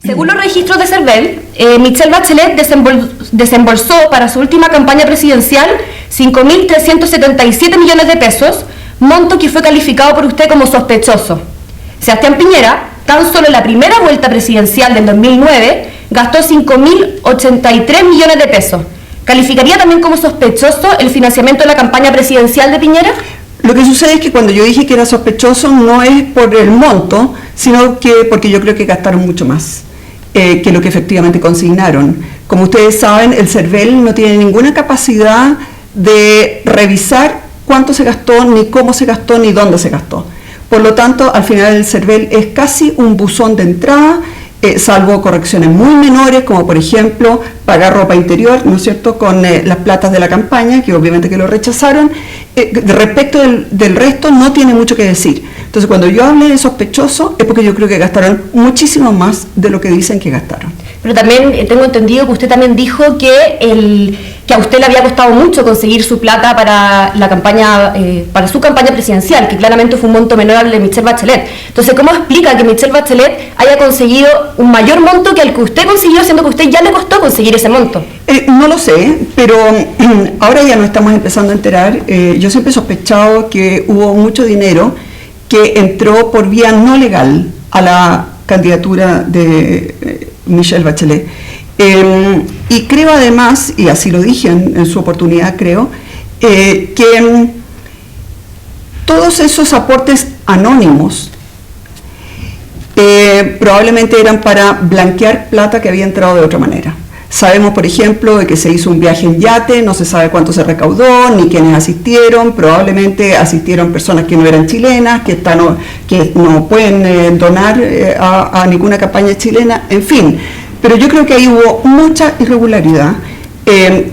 Según los registros de CERVEL, Michelle Bachelet desembolsó para su última campaña presidencial 5.377 millones de pesos, monto que fue calificado por usted como sospechoso. Sebastián Piñera, tan solo en la primera vuelta presidencial del 2009, gastó 5.083 millones de pesos. ¿Calificaría también como sospechoso el financiamiento de la campaña presidencial de Piñera? Lo que sucede es que cuando yo dije que era sospechoso no es por el monto, sino que porque yo creo que gastaron mucho más que lo que efectivamente consignaron. Como ustedes saben, el CERVEL no tiene ninguna capacidad de revisar cuánto se gastó, ni cómo se gastó, ni dónde se gastó. Por lo tanto, al final el CERVEL es casi un buzón de entrada, salvo correcciones muy menores, como por ejemplo pagar ropa interior, ¿no es cierto?, con las platas de la campaña, que obviamente que lo rechazaron. Respecto del resto no tiene mucho que decir. Entonces, cuando yo hablé de sospechoso es porque yo creo que gastaron muchísimo más de lo que dicen que gastaron. Pero también tengo entendido que usted también dijo que a usted le había costado mucho conseguir su plata para la campaña, para su campaña presidencial, que claramente fue un monto menor al de Michelle Bachelet. Entonces, ¿cómo explica que Michelle Bachelet haya conseguido un mayor monto que el que usted consiguió, siendo que a usted ya le costó conseguir ese monto? No lo sé, pero ahora ya nos estamos empezando a enterar. Yo siempre he sospechado que hubo mucho dinero que entró por vía no legal a la candidatura de Michelle Bachelet. Y creo además, y así lo dije en su oportunidad, creo, que todos esos aportes anónimos probablemente eran para blanquear plata que había entrado de otra manera. Sabemos, por ejemplo, de que se hizo un viaje en yate, no se sabe cuánto se recaudó, ni quiénes asistieron, probablemente asistieron personas que no eran chilenas, que no pueden donar a ninguna campaña chilena, en fin. Pero yo creo que ahí hubo mucha irregularidad.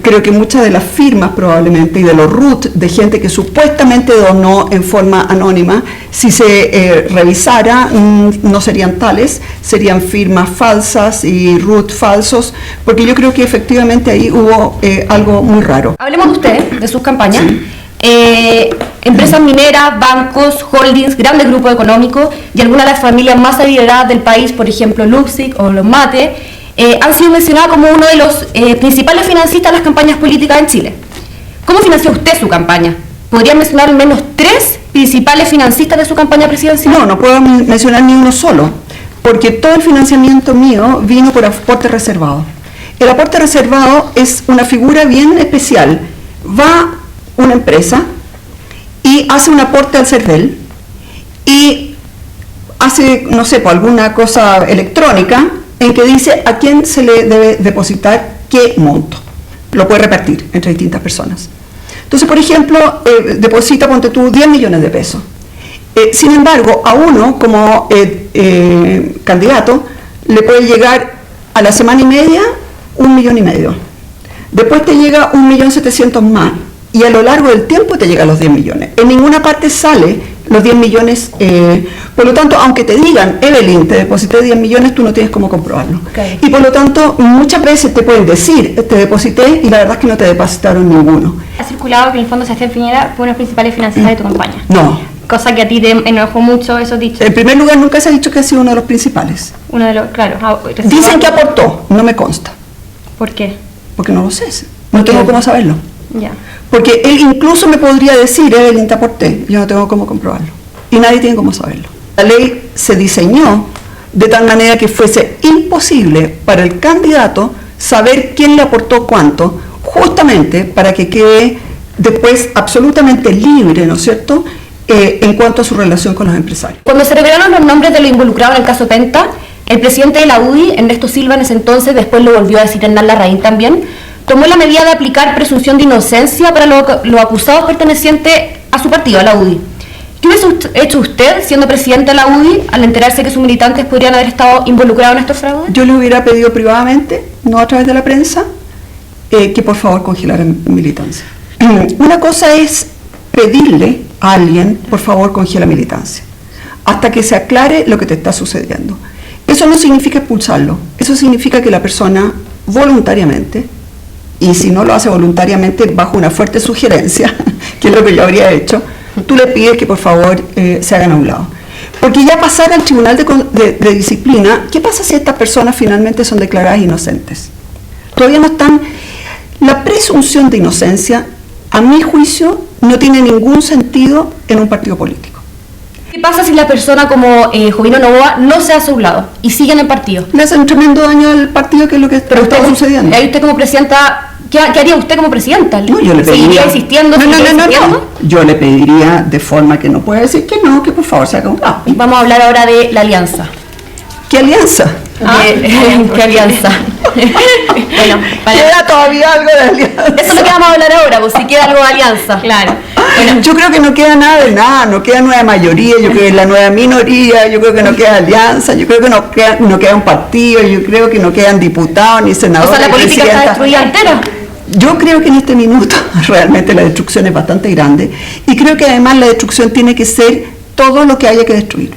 Creo que muchas de las firmas probablemente y de los RUT de gente que supuestamente donó en forma anónima, si se revisara, no serían tales, serían firmas falsas y RUT falsos, porque yo creo que efectivamente ahí hubo algo muy raro. Hablemos de usted, de sus campañas. Sí. Empresas mineras, bancos, holdings, grandes grupos económicos y algunas de las familias más adineradas del país, por ejemplo Luxic o Los Mate, han sido mencionadas como uno de los principales financistas de las campañas políticas en Chile. ¿Cómo financió usted su campaña? ¿Podría mencionar al menos 3 principales financistas de su campaña presidencial? No puedo mencionar ni uno solo, porque todo el financiamiento mío vino por aporte reservado. El aporte reservado es una figura bien especial. Va una empresa y hace un aporte al CERVEL y hace, no sé, alguna cosa electrónica en que dice a quién se le debe depositar qué monto. Lo puede repartir entre distintas personas. Entonces, por ejemplo, deposita, ponte tú, 10 millones de pesos. Sin embargo, a uno como candidato le puede llegar a la semana y media 1,5 millones. Después te llega 1.700.000 más. Y a lo largo del tiempo te llegan los 10 millones. En ninguna parte sale los 10 millones. Por lo tanto, aunque te digan, Evelyn, te deposité 10 millones, tú no tienes cómo comprobarlo. Okay. Y por lo tanto, muchas veces te pueden decir, te deposité, y la verdad es que no te depositaron ninguno. Ha circulado que en el fondo Sebastián Piñera fue uno de los principales financistas de tu campaña. No. Cosa que a ti te enojó mucho, eso dicho. En primer lugar, nunca se ha dicho que ha sido uno de los principales. Uno de los, claro. Dicen que aportó, no me consta. ¿Por qué? Porque no lo sé, no tengo cómo saberlo. Ya. Porque él incluso me podría decir, Evelyn, te aporté, yo no tengo cómo comprobarlo. Y nadie tiene cómo saberlo. La ley se diseñó de tal manera que fuese imposible para el candidato saber quién le aportó cuánto, justamente para que quede después absolutamente libre, ¿no es cierto?, en cuanto a su relación con los empresarios. Cuando se revelaron los nombres de los involucrados en el caso Penta, el presidente de la UDI, Ernesto Silva, en ese entonces, después lo volvió a decir Hernán Larraín también, tomó la medida de aplicar presunción de inocencia para los acusados pertenecientes a su partido, a la UDI. ¿Qué hubiese hecho usted, siendo presidente de la UDI, al enterarse que sus militantes podrían haber estado involucrados en estos fraudes? Yo le hubiera pedido privadamente, no a través de la prensa, que por favor congelaran militancia. Una cosa es pedirle a alguien, por favor, congela militancia, hasta que se aclare lo que te está sucediendo. Eso no significa expulsarlo, eso significa que la persona voluntariamente, y si no lo hace voluntariamente bajo una fuerte sugerencia, que es lo que yo habría hecho, tú le pides que por favor se hagan a un lado. Porque ya pasar al Tribunal de Disciplina, ¿qué pasa si estas personas finalmente son declaradas inocentes? Todavía no están... La presunción de inocencia, a mi juicio, no tiene ningún sentido en un partido político. ¿Qué pasa si la persona como Jovino Novoa no se ha sublado y sigue en el partido? Le hacen un tremendo daño al partido, que es lo que está sucediendo. Ahí usted como presidenta, ¿qué haría usted como presidenta? No, yo le pediría... ¿Seguiría insistiendo? No. Yo le pediría de forma que no pueda decir que no, que por favor se haga un lado. Vamos a hablar ahora de la alianza. ¿Qué alianza? ¿Qué alianza? Bueno, queda todavía algo de alianza. Eso es lo que vamos a hablar ahora, pues si queda algo de alianza. Claro. Bueno, yo creo que no queda nada de nada, no queda nueva mayoría, yo creo que es la nueva minoría, yo creo que no queda alianza, yo creo que no queda un partido, yo creo que no quedan diputados ni senadores. O sea, la política está destruida entera. Yo creo que en este minuto realmente la destrucción es bastante grande y creo que además la destrucción tiene que ser todo lo que haya que destruir.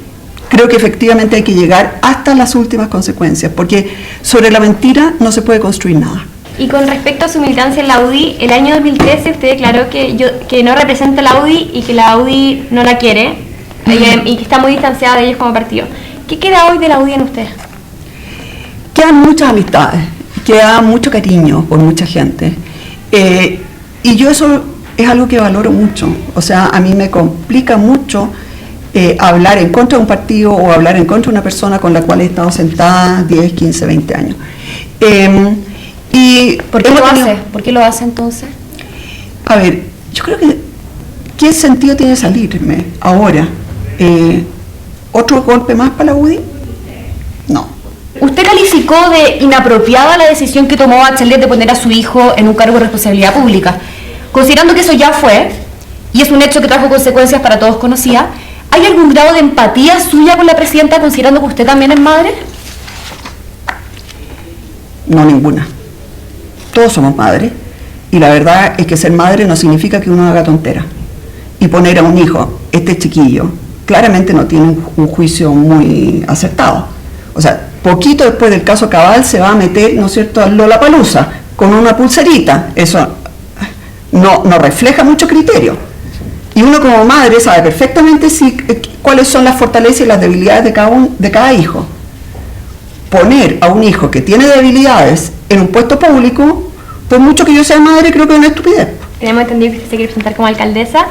Creo que efectivamente hay que llegar hasta las últimas consecuencias, porque sobre la mentira no se puede construir nada. Y con respecto a su militancia en la UDI, el año 2013 usted declaró que no representa la UDI y que la UDI no la quiere y que está muy distanciada de ellos como partido. ¿Qué queda hoy de la UDI en usted? Quedan muchas amistades, queda mucho cariño por mucha gente. Y yo eso es algo que valoro mucho. O sea, a mí me complica mucho hablar en contra de un partido o hablar en contra de una persona con la cual he estado sentada 10, 15, 20 años. Y ¿Por qué lo hace? ¿Por qué lo hace entonces? A ver, yo creo que ¿qué sentido tiene salirme ahora? ¿Otro golpe más para la UDI? No. ¿Usted calificó de inapropiada la decisión que tomó Bachelet de poner a su hijo en un cargo de responsabilidad pública? Considerando que eso ya fue, y es un hecho que trajo consecuencias para todos conocidas, ¿hay algún grado de empatía suya con la presidenta considerando que usted también es madre? No, ninguna. Todos somos madres y la verdad es que ser madre no significa que uno haga tontera. Y poner a un hijo, este chiquillo, claramente no tiene un juicio muy acertado. O sea, poquito después del caso Cabal se va a meter, ¿no es cierto?, al Lollapalooza con una pulserita. Eso no refleja mucho criterio. Y uno como madre sabe perfectamente cuáles son las fortalezas y las debilidades de cada hijo. Poner a un hijo que tiene debilidades en un puesto público, por mucho que yo sea madre, creo que es una estupidez. Tenemos entendido que usted se quiere presentar como alcaldesa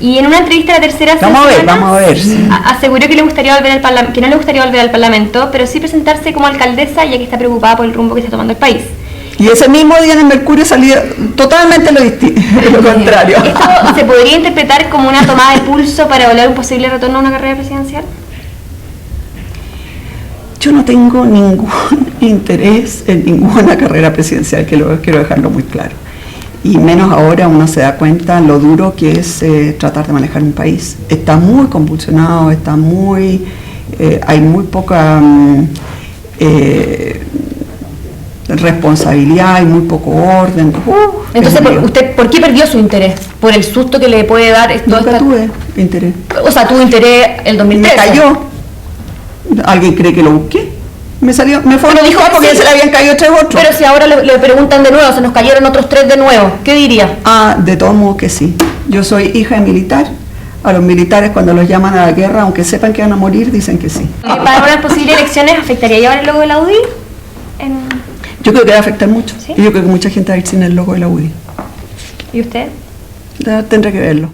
y en una entrevista a La Tercera Vamos a ver. Aseguró que, que no le gustaría volver al Parlamento, pero sí presentarse como alcaldesa ya que está preocupada por el rumbo que está tomando el país. Y ese mismo día en el Mercurio salía totalmente lo contrario. ¿Esto se podría interpretar como una tomada de pulso para evaluar un posible retorno a una carrera presidencial? Yo no tengo ningún interés en ninguna carrera presidencial, quiero dejarlo muy claro. Y menos ahora uno se da cuenta lo duro que es tratar de manejar un país. Está muy convulsionado, hay muy poca responsabilidad, hay muy poco orden. Entonces, ¿usted por qué perdió su interés? ¿Por el susto que le puede dar esto? Nunca tuve interés. O sea, tuvo interés el 2013. Me cayó. ¿Alguien cree que lo busqué? Me fue a dijo porque se le habían caído 3 otros. Pero si ahora le preguntan de nuevo, se nos cayeron otros 3 de nuevo, ¿qué diría? De todos modos que sí. Yo soy hija de militar. A los militares cuando los llaman a la guerra, aunque sepan que van a morir, dicen que sí. Para unas posibles elecciones, ¿afectaría llevar el logo de la UDI? Yo creo que va a afectar mucho. ¿Sí? Y yo creo que mucha gente va a ir sin el logo de la UDI. ¿Y usted? Tendré que verlo.